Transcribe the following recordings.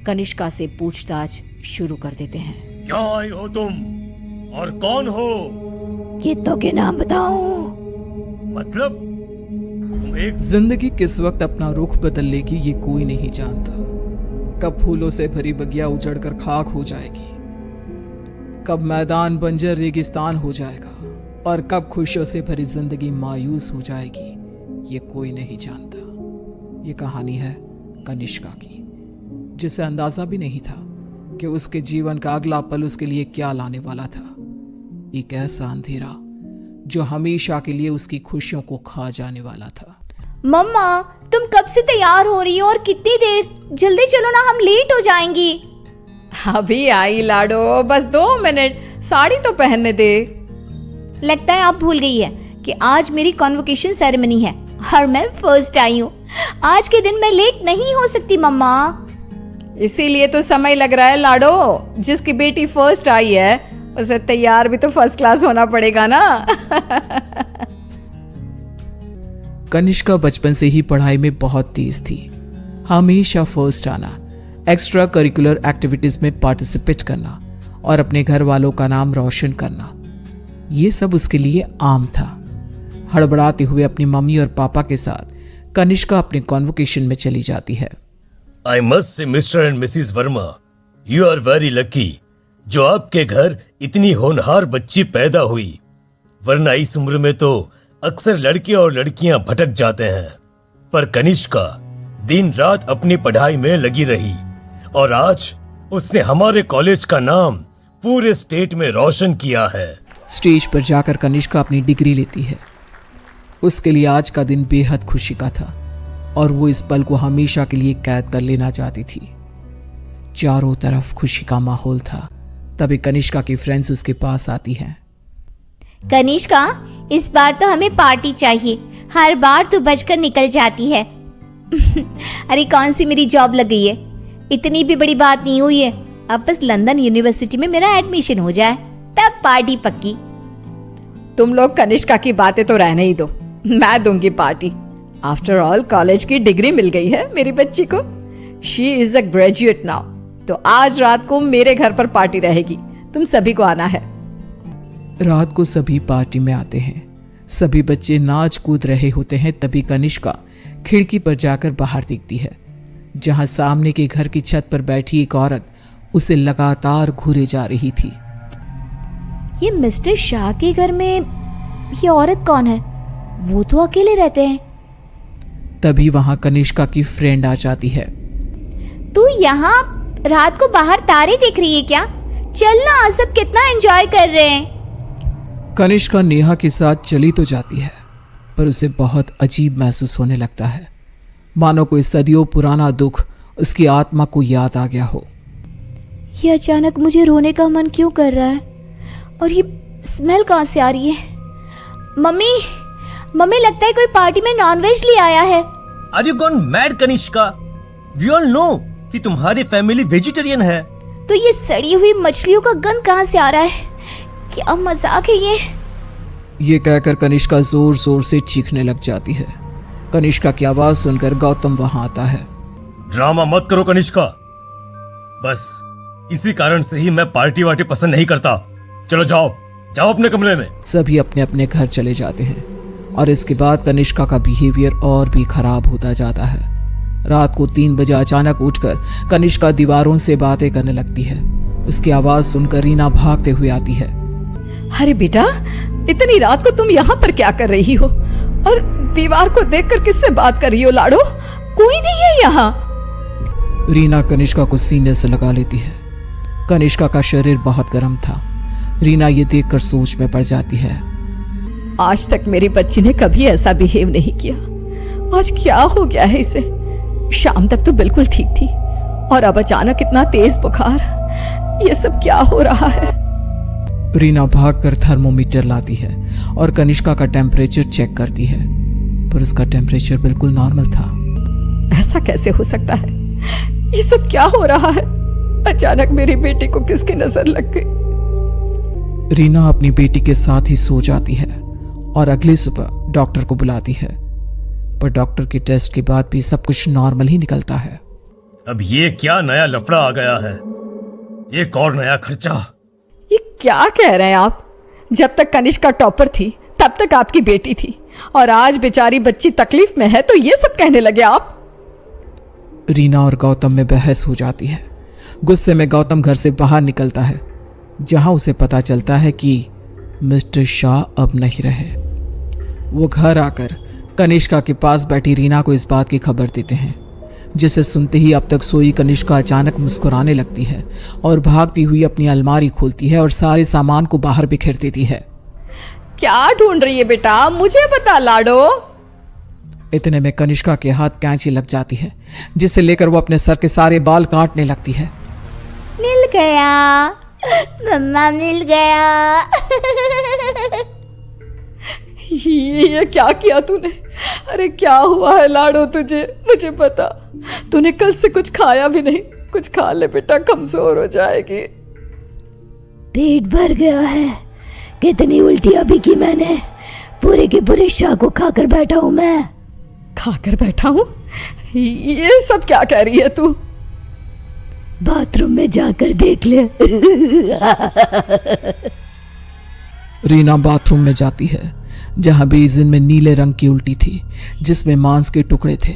कनिष्का से पूछताछ शुरू कर देते हैं। क्या आई हो तुम और कौन हो? कितों के नाम बताऊं? मतलब तुम एक जिंदगी किस वक्त अपना रुख बदल लेगी ये कोई नहीं जानता। कब फूलों से भरी बगिया उजड़कर खाक हो जाएगी, कब मैदान बंजर रेगिस्तान हो जाएगा और कब खुशियों से भरी जिंदगी मायूस हो जाएगी, ये कोई नहीं जानता। ये कहानी है कनिष्का की, जिसे अंदाजा भी नहीं था कि उसके जीवन का अगला पल उसके लिए क्या लाने वाला था। एक ऐसा अंधेरा जो हमेशा के लिए उसकी खुशियों को खा जाने वाला था। मम्मा, तुम कब से तैयार हो रही हो और कितनी देर? जल्दी चलो ना, हम लेट हो जाएंगी। अभी आई लाडो, बस 2 मिनट, साड़ी तो पहनने दे। लगता है आप भूल गई है कि आज मेरी कॉन्वोकेशन सेरेमनी है और मैं फर्स्ट आई हूँ। आज के दिन मैं लेट नहीं हो सकती मम्मा। इसीलिए तो समय लग रहा है लाडो। जिसकी बेटी फर्स्ट आई है उसे तैयार भी तो फर्स्ट क्लास होना पड़ेगा ना। कनिष्का बचपन से ही पढ़ाई में बहुत तेज थी। हमेशा फर्स्ट आना, एक्स्ट्रा करिकुलर एक्टिविटीज में पार्टिसिपेट करना और अपने घर वालों का नाम रोशन करना, ये सब उसके लिए आम था। हड़बड़ाते हुए अपनी मम्मी और पापा के साथ कनिष्का अपने कॉन्वोकेशन में चली जाती है। I must say Mr and Mrs Verma, you are very lucky जो आपके घर इतनी होनहार बच्ची पैदा हुई, वरना इस उम्र में तो अक्सर लड़के और लड़कियां भटक जाते हैं। पर कनिष्का दिन रात अपनी पढ़ाई में लगी रही और आज उसने हमारे कॉलेज का नाम पूरे स्टेट में रोशन किया है। स्टेज पर जाकर कनिष्का अपनी डिग्री लेती है। उसके लिए आज का दिन बेहद खुशी का था और वो इस पल को हमेशा के लिए कैद कर लेना चाहती थी। चारों तरफ खुशी का माहौल था। तभी कनिष्का की फ्रेंड्स उसके पास आती हैं। कनिष्का, इस बार तो हमें पार्टी चाहिए। हर बार तो बचकर निकल जाती है। अरे कौन सी मेरी जॉब लग गई है, इतनी भी बड़ी बात नहीं हुई है। अब बस लंदन यूनिवर्सिटी में मेरा एडमिशन हो जाए तब पार्टी पक्की। तुम लोग कनिष्का की बातें तो रहने ही दो, मैं दूंगी पार्टी। आफ्टर ऑल कॉलेज की डिग्री मिल गई है मेरी बच्ची को। She is a graduate now. तो आज रात को मेरे घर पर पार्टी रहेगी, तुम सभी को आना है। रात को सभी पार्टी में आते हैं। सभी बच्चे नाच कूद रहे होते हैं। तभी कनिष्का खिड़की पर जाकर बाहर देखती है, जहां सामने के घर की छत पर बैठी एक औरत उसे लगातार घूरे जा रही थी। ये मिस्टर शाह के घर में ये औरत कौन है? वो तो अकेले रहते हैं। तभी वहां कनिष्का की फ्रेंड आ जाती है। तू यहाँ रात को बाहर तारे देख रही है क्या? चल ना, सब कितना एंजॉय कर रहे हैं। कनिष्का नेहा के साथ चली तो जाती है, पर उसे बहुत अजीब महसूस होने लगता है, मानो कोई सदियों पुराना दुख उसकी आत्मा को याद आ गया हो। ये अचानक मुझे रोने का मन क्यों कर रहा है? और ये स्मेल कहाँ से आ रही है? मम्मी, मम्मी लगता है कोई पार्टी में नॉनवेज ले आया है। Are you gone mad Kanishka? We all know कि तुम्हारी फैमिली वेजिटेरियन है। तो ये सड़ी हुई मछलियों का गंध कहाँ से आ रहा है? क्या मजाक है ये कहकर कनिष्का जोर जोर से चीखने लग जाती है। कनिष्का की आवाज सुनकर गौतम वहां आता है। ड्रामा मत करो कनिष्का, बस इसी कारण से ही मैं पार्टी वार्टी पसंद नहीं करता। चलो जाओ जाओ अपने कमरे में। सभी अपने अपने घर चले जाते हैं और इसके बाद कनिष्का का बिहेवियर और भी खराब होता जाता है। रात को 3 बजे अचानक उठकर कनिष्का दीवारों से बातें करने लगती है। उसकी आवाज सुनकर रीना भागते हुए आती है। अरे बेटा, इतनी रात को तुम यहाँ पर क्या कर रही हो? और दीवार को देखकर किससे बात कर रही हो लाडो? कोई नहीं है यहाँ। रीना कनिष्का को सीने से लगा लेती है। कनिष्का का शरीर बहुत गर्म था। रीना ये देखकर सोच में पड़ जाती है। आज तक मेरी बच्ची ने कभी ऐसा बिहेव नहीं किया, आज क्या हो गया है इसे? शाम तक तो बिल्कुल ठीक थी और अब अचानक इतना तेज बुखार। ये सब क्या हो रहा है? रीना भागकर थर्मोमीटर लाती है और कनिष्का का टेम्परेचर चेक करती है, पर उसका टेम्परेचर बिल्कुल नॉर्मल था। ऐसा कैसे हो सकता है? ये सब क्या हो रहा है? अचानक मेरी बेटी को किसकी नजर लग गई? रीना अपनी बेटी के साथ ही सो जाती है और अगली सुबह डॉक्टर को बुलाती है, पर डॉक्टर के टेस्ट के बाद भी सब कुछ नॉर्मल ही निकलता है। अब ये क्या नया लफड़ा आ गया है? एक और नया खर्चा। ये क्या कह रहे हैं आप? जब तक कनिष्का टॉपर थी तब तक आपकी बेटी थी, और आज बेचारी बच्ची तकलीफ में है तो ये सब कहने लगे आप? रीना और गौतम में बहस हो जाती है। गुस्से में गौतम घर से बाहर निकलता है, जहां उसे पता चलता है कि मिस्टर शाह अब नहीं रहे। वो घर आकर कनिष्का के पास बैठी रीना को इस बात की खबर देते हैं, जिसे सुनते ही अब तक सोई कनिष्का अचानक मुस्कुराने लगती है और भागती हुई अपनी अलमारी खोलती है और सारे सामान को बाहर बिखेर देती है। क्या ढूंढ रही है बेटा, मुझे बता लाडो। इतने में कनिष्का के हाथ कैंची लग जाती है, जिसे लेकर वो अपने सर के सारे बाल काटने लगती है। मिल गया मम्मा, मिल गया। ये क्या किया तूने? अरे क्या हुआ है लाडो तुझे? मुझे पता, तूने कल से कुछ खाया भी नहीं। कुछ खा ले बेटा, कमजोर हो जाएगी। पेट भर गया है। कितनी उल्टियां भी की मैंने, पूरे के पूरे शाह को खाकर बैठा हूं मैं। खाकर बैठा हूं? ये सब क्या कह रही है तू? बाथरूम में जाकर देख ले। रीना बाथरूम में जाती है, जहां बेसिन में नीले रंग की उल्टी थी, जिसमें मांस के टुकड़े थे,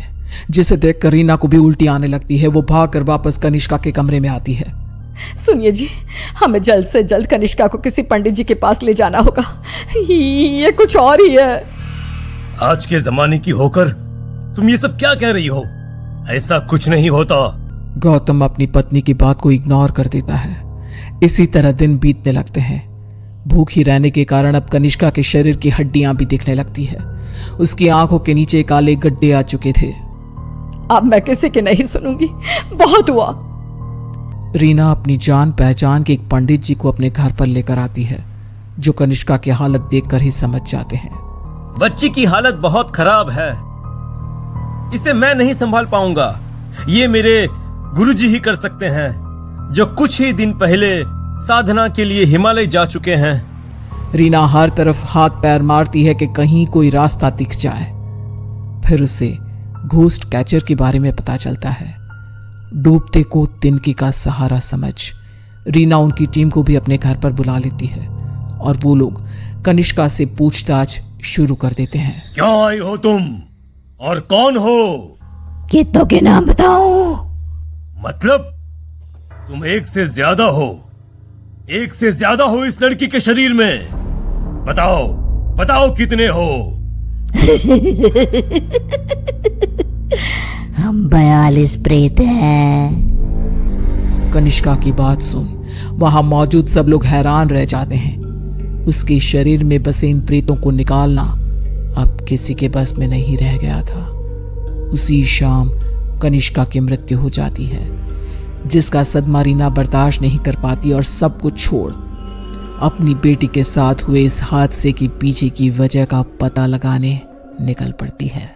जिसे देखकर रीना को भी उल्टी आने लगती है। वो भागकर वापस कनिष्का के कमरे में आती है। सुनिए जी, हमें जल्द से जल्द कनिष्का को किसी पंडित जी के पास ले जाना होगा। ये कुछ और ही है। आज के जमाने की होकर तुम ये सब क्या कह रही हो? ऐसा कुछ नहीं होता। गौतम अपनी पत्नी की बात को इग्नोर कर देता है। इसी तरह दिन बीतने लगते हैं। भूखी रहने के कारण अब कनिष्का के शरीर की हड्डियां भी दिखने लगती है। उसकी आंखों के नीचे काले गड्ढे आ चुके थे। अब मैं किसी की नहीं सुनूंगी, बहुत हुआ। रीना अपनी जान पहचान के एक पंडित जी को अपने घर पर लेकर आती है, जो कनिष्का की हालत देखकर ही समझ जाते हैं। बच्ची की हालत बहुत खराब है, इसे मैं नहीं संभाल पाऊंगा। ये मेरे गुरुजी ही कर सकते हैं, जो कुछ ही दिन पहले साधना के लिए हिमालय जा चुके हैं। रीना हर तरफ हाथ पैर मारती है कि कहीं कोई रास्ता दिख जाए। फिर उसे घोस्ट कैचर के बारे में पता चलता है। डूबते को तिनके का सहारा समझ रीना उनकी टीम को भी अपने घर पर बुला लेती है, और वो लोग कनिष्का से पूछताछ शुरू कर देते हैं। क्या आई हो तुम और कौन हो? कितनों के नाम बताऊं? मतलब तुम एक से ज्यादा हो, एक से ज्यादा हो इस लड़की के शरीर में। बताओ बताओ कितने हो? हम 42 प्रेत हैं। कनिष्का की बात सुन वहां मौजूद सब लोग हैरान रह जाते हैं। उसके शरीर में बसे इन प्रेतों को निकालना अब किसी के बस में नहीं रह गया था। उसी शाम कनिष्का की मृत्यु हो जाती है, जिसका सदमा रीना बर्दाश्त नहीं कर पाती और सब कुछ छोड़ अपनी बेटी के साथ हुए इस हादसे के पीछे की वजह का पता लगाने निकल पड़ती है।